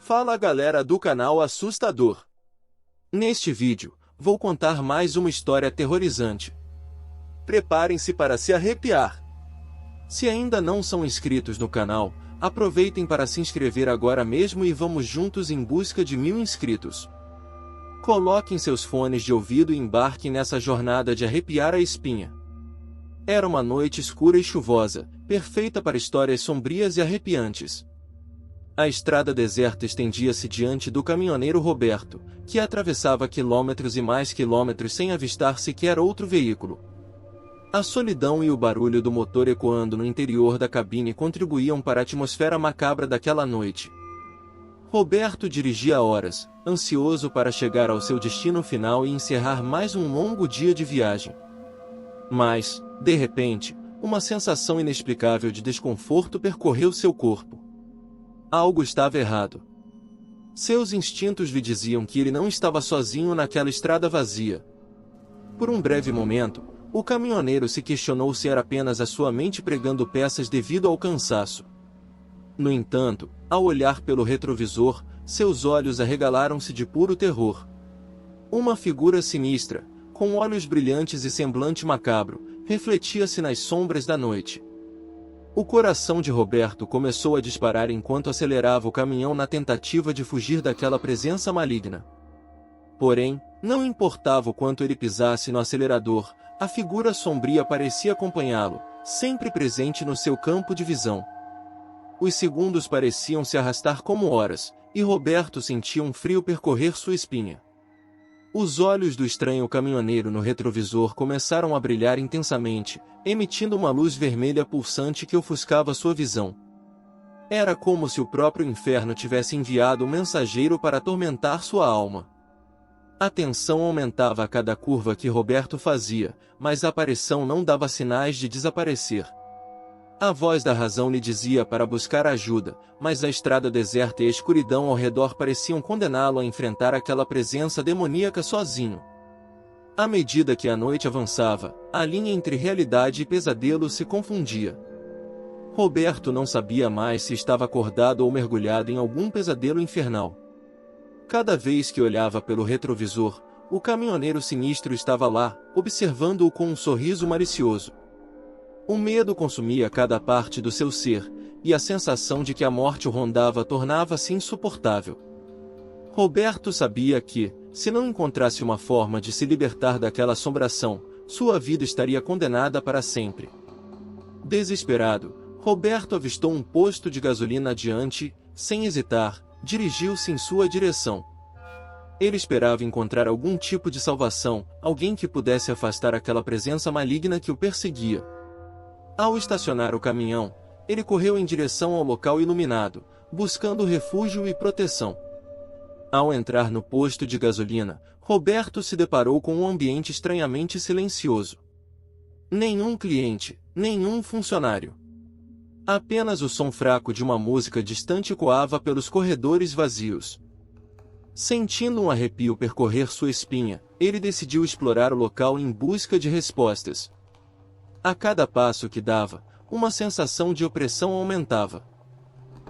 Fala galera do canal Assustador. Neste vídeo, vou contar mais uma história aterrorizante. Preparem-se para se arrepiar. Se ainda não são inscritos no canal, aproveitem para se inscrever agora mesmo e vamos juntos em busca de 1000 inscritos. Coloquem seus fones de ouvido e embarquem nessa jornada de arrepiar a espinha. Era uma noite escura e chuvosa, perfeita para histórias sombrias e arrepiantes. A estrada deserta estendia-se diante do caminhoneiro Roberto, que atravessava quilômetros e mais quilômetros sem avistar sequer outro veículo. A solidão e o barulho do motor ecoando no interior da cabine contribuíam para a atmosfera macabra daquela noite. Roberto dirigia horas, ansioso para chegar ao seu destino final e encerrar mais um longo dia de viagem. Mas, de repente, uma sensação inexplicável de desconforto percorreu seu corpo. Algo estava errado. Seus instintos lhe diziam que ele não estava sozinho naquela estrada vazia. Por um breve momento, o caminhoneiro se questionou se era apenas a sua mente pregando peças devido ao cansaço. No entanto, ao olhar pelo retrovisor, seus olhos arregalaram-se de puro terror. Uma figura sinistra, com olhos brilhantes e semblante macabro, refletia-se nas sombras da noite. O coração de Roberto começou a disparar enquanto acelerava o caminhão na tentativa de fugir daquela presença maligna. Porém, não importava o quanto ele pisasse no acelerador, a figura sombria parecia acompanhá-lo, sempre presente no seu campo de visão. Os segundos pareciam se arrastar como horas, e Roberto sentia um frio percorrer sua espinha. Os olhos do estranho caminhoneiro no retrovisor começaram a brilhar intensamente, emitindo uma luz vermelha pulsante que ofuscava sua visão. Era como se o próprio inferno tivesse enviado um mensageiro para atormentar sua alma. A tensão aumentava a cada curva que Roberto fazia, mas a aparição não dava sinais de desaparecer. A voz da razão lhe dizia para buscar ajuda, mas a estrada deserta e a escuridão ao redor pareciam condená-lo a enfrentar aquela presença demoníaca sozinho. À medida que a noite avançava, a linha entre realidade e pesadelo se confundia. Roberto não sabia mais se estava acordado ou mergulhado em algum pesadelo infernal. Cada vez que olhava pelo retrovisor, o caminhoneiro sinistro estava lá, observando-o com um sorriso malicioso. O medo consumia cada parte do seu ser, e a sensação de que a morte o rondava tornava-se insuportável. Roberto sabia que, se não encontrasse uma forma de se libertar daquela assombração, sua vida estaria condenada para sempre. Desesperado, Roberto avistou um posto de gasolina adiante, sem hesitar, dirigiu-se em sua direção. Ele esperava encontrar algum tipo de salvação, alguém que pudesse afastar aquela presença maligna que o perseguia. Ao estacionar o caminhão, ele correu em direção ao local iluminado, buscando refúgio e proteção. Ao entrar no posto de gasolina, Roberto se deparou com um ambiente estranhamente silencioso. Nenhum cliente, nenhum funcionário. Apenas o som fraco de uma música distante ecoava pelos corredores vazios. Sentindo um arrepio percorrer sua espinha, ele decidiu explorar o local em busca de respostas. A cada passo que dava, uma sensação de opressão aumentava.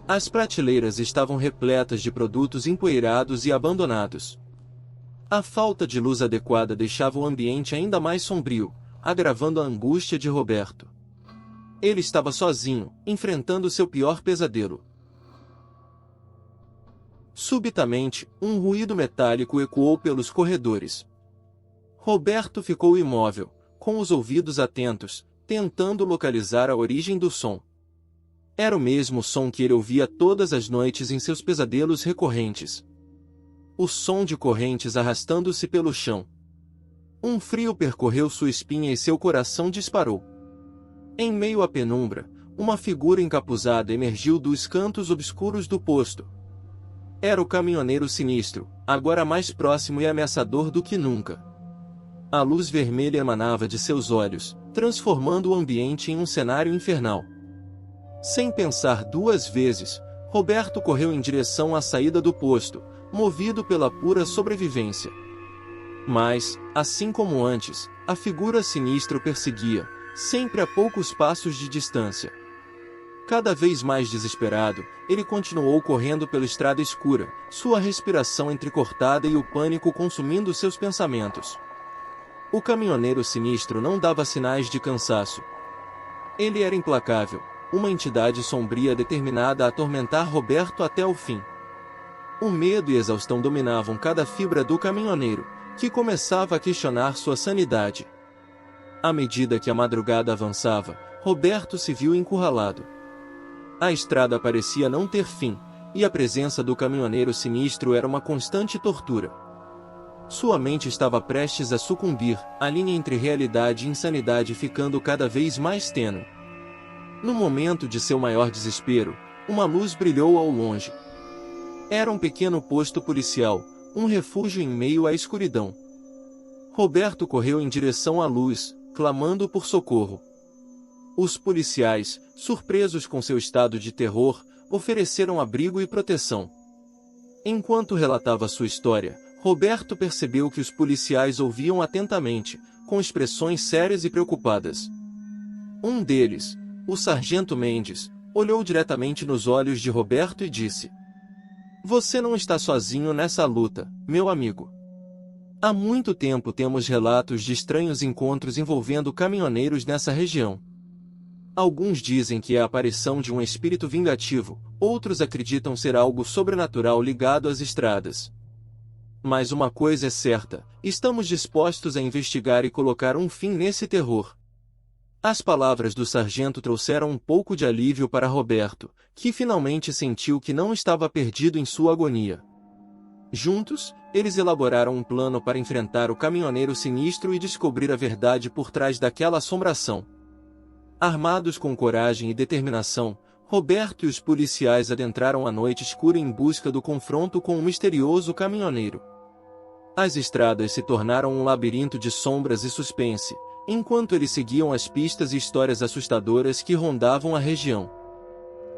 As prateleiras estavam repletas de produtos empoeirados e abandonados. A falta de luz adequada deixava o ambiente ainda mais sombrio, agravando a angústia de Roberto. Ele estava sozinho, enfrentando seu pior pesadelo. Subitamente, um ruído metálico ecoou pelos corredores. Roberto ficou imóvel, com os ouvidos atentos, tentando localizar a origem do som. Era o mesmo som que ele ouvia todas as noites em seus pesadelos recorrentes. O som de correntes arrastando-se pelo chão. Um frio percorreu sua espinha e seu coração disparou. Em meio à penumbra, uma figura encapuzada emergiu dos cantos obscuros do posto. Era o caminhoneiro sinistro, agora mais próximo e ameaçador do que nunca. A luz vermelha emanava de seus olhos, transformando o ambiente em um cenário infernal. Sem pensar duas vezes, Roberto correu em direção à saída do posto, movido pela pura sobrevivência. Mas, assim como antes, a figura sinistra o perseguia, sempre a poucos passos de distância. Cada vez mais desesperado, ele continuou correndo pela estrada escura, sua respiração entrecortada e o pânico consumindo seus pensamentos. O caminhoneiro sinistro não dava sinais de cansaço. Ele era implacável, uma entidade sombria determinada a atormentar Roberto até o fim. O medo e a exaustão dominavam cada fibra do caminhoneiro, que começava a questionar sua sanidade. À medida que a madrugada avançava, Roberto se viu encurralado. A estrada parecia não ter fim, e a presença do caminhoneiro sinistro era uma constante tortura. Sua mente estava prestes a sucumbir, a linha entre realidade e insanidade ficando cada vez mais tênue. No momento de seu maior desespero, uma luz brilhou ao longe. Era um pequeno posto policial, um refúgio em meio à escuridão. Roberto correu em direção à luz, clamando por socorro. Os policiais, surpresos com seu estado de terror, ofereceram abrigo e proteção. Enquanto relatava sua história, Roberto percebeu que os policiais ouviam atentamente, com expressões sérias e preocupadas. Um deles, o sargento Mendes, olhou diretamente nos olhos de Roberto e disse: "Você não está sozinho nessa luta, meu amigo. Há muito tempo temos relatos de estranhos encontros envolvendo caminhoneiros nessa região. Alguns dizem que é a aparição de um espírito vingativo, outros acreditam ser algo sobrenatural ligado às estradas. Mas uma coisa é certa, estamos dispostos a investigar e colocar um fim nesse terror." As palavras do sargento trouxeram um pouco de alívio para Roberto, que finalmente sentiu que não estava perdido em sua agonia. Juntos, eles elaboraram um plano para enfrentar o caminhoneiro sinistro e descobrir a verdade por trás daquela assombração. Armados com coragem e determinação, Roberto e os policiais adentraram a noite escura em busca do confronto com o misterioso caminhoneiro. As estradas se tornaram um labirinto de sombras e suspense, enquanto eles seguiam as pistas e histórias assustadoras que rondavam a região.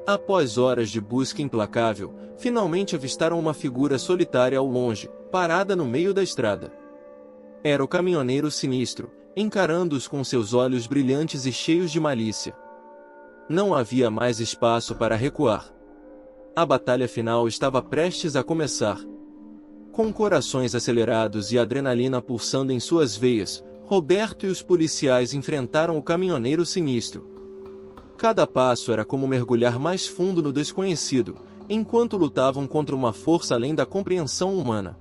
Após horas de busca implacável, finalmente avistaram uma figura solitária ao longe, parada no meio da estrada. Era o caminhoneiro sinistro, encarando-os com seus olhos brilhantes e cheios de malícia. Não havia mais espaço para recuar. A batalha final estava prestes a começar. Com corações acelerados e adrenalina pulsando em suas veias, Roberto e os policiais enfrentaram o caminhoneiro sinistro. Cada passo era como mergulhar mais fundo no desconhecido, enquanto lutavam contra uma força além da compreensão humana.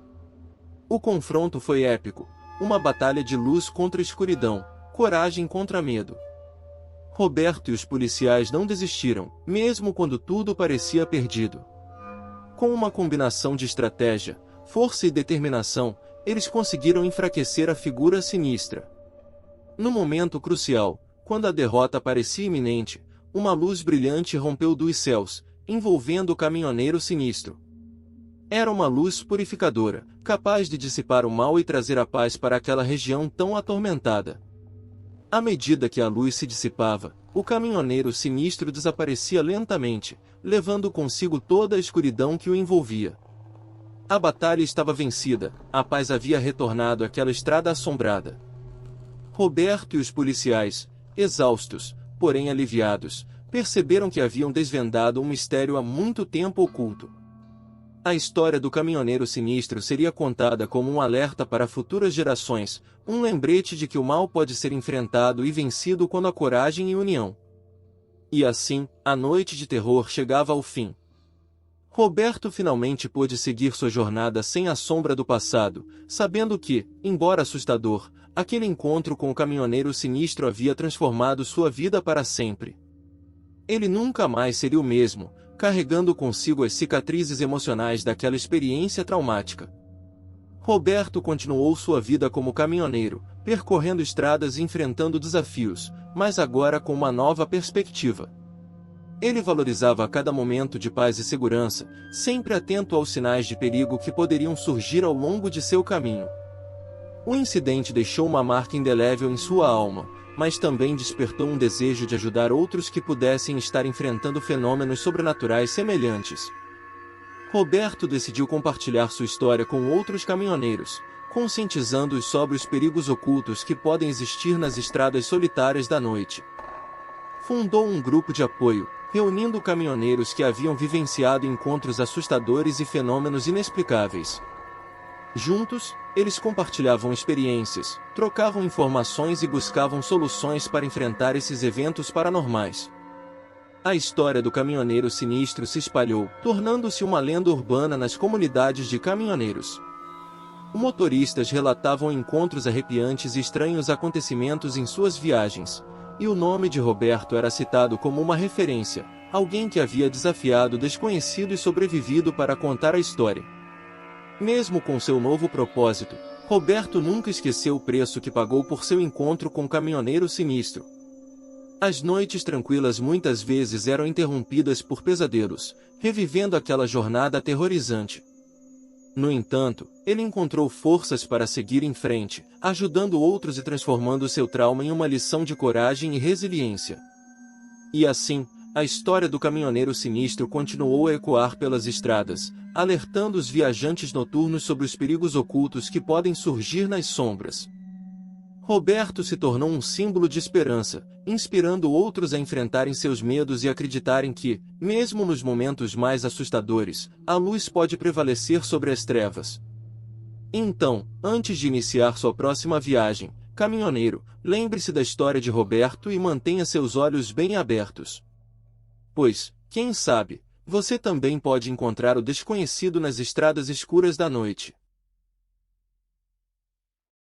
O confronto foi épico, uma batalha de luz contra escuridão, coragem contra medo. Roberto e os policiais não desistiram, mesmo quando tudo parecia perdido. Com uma combinação de estratégia, força e determinação, eles conseguiram enfraquecer a figura sinistra. No momento crucial, quando a derrota parecia iminente, uma luz brilhante rompeu dos céus, envolvendo o caminhoneiro sinistro. Era uma luz purificadora, capaz de dissipar o mal e trazer a paz para aquela região tão atormentada. À medida que a luz se dissipava, o caminhoneiro sinistro desaparecia lentamente, levando consigo toda a escuridão que o envolvia. A batalha estava vencida, a paz havia retornado àquela estrada assombrada. Roberto e os policiais, exaustos, porém aliviados, perceberam que haviam desvendado um mistério há muito tempo oculto. A história do caminhoneiro sinistro seria contada como um alerta para futuras gerações, um lembrete de que o mal pode ser enfrentado e vencido quando há coragem e união. E assim, a noite de terror chegava ao fim. Roberto finalmente pôde seguir sua jornada sem a sombra do passado, sabendo que, embora assustador, aquele encontro com o caminhoneiro sinistro havia transformado sua vida para sempre. Ele nunca mais seria o mesmo, carregando consigo as cicatrizes emocionais daquela experiência traumática. Roberto continuou sua vida como caminhoneiro, percorrendo estradas e enfrentando desafios, mas agora com uma nova perspectiva. Ele valorizava cada momento de paz e segurança, sempre atento aos sinais de perigo que poderiam surgir ao longo de seu caminho. O incidente deixou uma marca indelével em sua alma, mas também despertou um desejo de ajudar outros que pudessem estar enfrentando fenômenos sobrenaturais semelhantes. Roberto decidiu compartilhar sua história com outros caminhoneiros, conscientizando-os sobre os perigos ocultos que podem existir nas estradas solitárias da noite. Fundou um grupo de apoio, reunindo caminhoneiros que haviam vivenciado encontros assustadores e fenômenos inexplicáveis. Juntos, eles compartilhavam experiências, trocavam informações e buscavam soluções para enfrentar esses eventos paranormais. A história do caminhoneiro sinistro se espalhou, tornando-se uma lenda urbana nas comunidades de caminhoneiros. Motoristas relatavam encontros arrepiantes e estranhos acontecimentos em suas viagens, e o nome de Roberto era citado como uma referência, alguém que havia desafiado o desconhecido e sobrevivido para contar a história. Mesmo com seu novo propósito, Roberto nunca esqueceu o preço que pagou por seu encontro com o caminhoneiro sinistro. As noites tranquilas muitas vezes eram interrompidas por pesadelos, revivendo aquela jornada aterrorizante. No entanto, ele encontrou forças para seguir em frente, ajudando outros e transformando seu trauma em uma lição de coragem e resiliência. E assim, a história do caminhoneiro sinistro continuou a ecoar pelas estradas, alertando os viajantes noturnos sobre os perigos ocultos que podem surgir nas sombras. Roberto se tornou um símbolo de esperança, inspirando outros a enfrentarem seus medos e acreditarem que, mesmo nos momentos mais assustadores, a luz pode prevalecer sobre as trevas. Então, antes de iniciar sua próxima viagem, caminhoneiro, lembre-se da história de Roberto e mantenha seus olhos bem abertos. Pois, quem sabe, você também pode encontrar o desconhecido nas estradas escuras da noite.